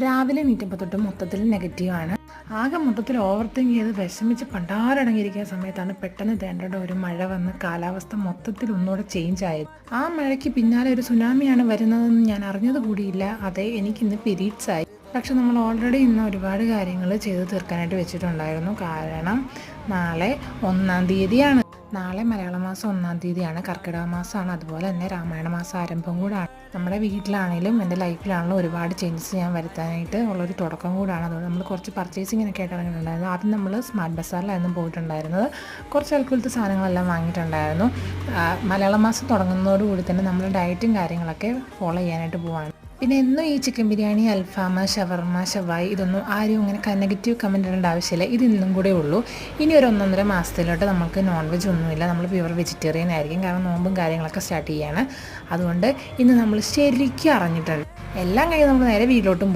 രാവിലെ എണീറ്റപ്പോൾ തൊട്ട് മൊത്തത്തിൽ നെഗറ്റീവാണ്. ആകെ മൊത്തത്തിൽ ഓവർ തിങ്ക് ചെയ്ത് വിഷമിച്ച് പണ്ടാരടങ്ങിയിരിക്കുന്ന സമയത്താണ് പെട്ടെന്ന് തേണ്ടയുടെ ഒരു മഴ വന്ന് കാലാവസ്ഥ മൊത്തത്തിൽ ഒന്നുകൂടെ ചേഞ്ച് ആയത്. ആ മഴയ്ക്ക് പിന്നാലെ ഒരു സുനാമിയാണ് വരുന്നതെന്ന് ഞാൻ അറിഞ്ഞത് കൂടിയില്ല. അതെ, എനിക്കിന്ന് പീരീഡ്സ് ആയി. പക്ഷെ നമ്മൾ ഓൾറെഡി ഇന്ന് ഒരുപാട് കാര്യങ്ങൾ ചെയ്ത് തീർക്കാനായിട്ട് വെച്ചിട്ടുണ്ടായിരുന്നു. കാരണം നാളെ 1-ാം തീയതിയാണ്. നാളെ മലയാള മാസം 1-ാം തീയതിയാണ്, കർക്കിടക മാസമാണ്. അതുപോലെ തന്നെ രാമായണ മാസം ആരംഭം കൂടാണ്. നമ്മുടെ വീട്ടിലാണെങ്കിലും എൻ്റെ ലൈഫിലാണെങ്കിലും ഒരുപാട് ചേഞ്ചസ് ഞാൻ വരുത്താനായിട്ട് ഉള്ളൊരു തുടക്കം കൂടാണ്. അതുകൊണ്ട് നമ്മൾ കുറച്ച് പർച്ചേസിങ്ങിനൊക്കെ ആയിട്ട് ഇറങ്ങിയിട്ടുണ്ടായിരുന്നു. ആദ്യം നമ്മൾ സ്മാർട്ട് ബസാറിലായിരുന്നു പോയിട്ടുണ്ടായിരുന്നത്. കുറച്ച് അൽക്കുലത്തെ സാധനങ്ങളെല്ലാം വാങ്ങിയിട്ടുണ്ടായിരുന്നു. മലയാള മാസം തുടങ്ങുന്നതോടുകൂടി തന്നെ നമ്മൾ ഡയറ്റും കാര്യങ്ങളൊക്കെ ഫോളോ ചെയ്യാനായിട്ട് പോവാണ്. പിന്നെ എന്നും ഈ ചിക്കൻ ബിരിയാണി, അൽഫാമ, ഷവർമ, ഷവായി ഇതൊന്നും ആരും അങ്ങനെ നെഗറ്റീവ് കമൻറ്റ് ഇടേണ്ട ആവശ്യമില്ല. ഇന്നും കൂടെ ഉള്ളൂ. ഇനി ഒരു 1-1.5 മാസത്തിലോട്ട് നമുക്ക് നോൺ വെജ് ഒന്നുമില്ല. നമ്മൾ പ്യുവർ വെജിറ്റേറിയൻ ആയിരിക്കും. കാരണം നോമ്പും കാര്യങ്ങളൊക്കെ സ്റ്റാർട്ട് ചെയ്യാണ്. അതുകൊണ്ട് ഇന്ന് നമ്മൾ ശരിക്കും അറിഞ്ഞിട്ടുണ്ട്. എല്ലാം കഴിഞ്ഞ് നമ്മൾ നേരെ വീട്ടിലോട്ടും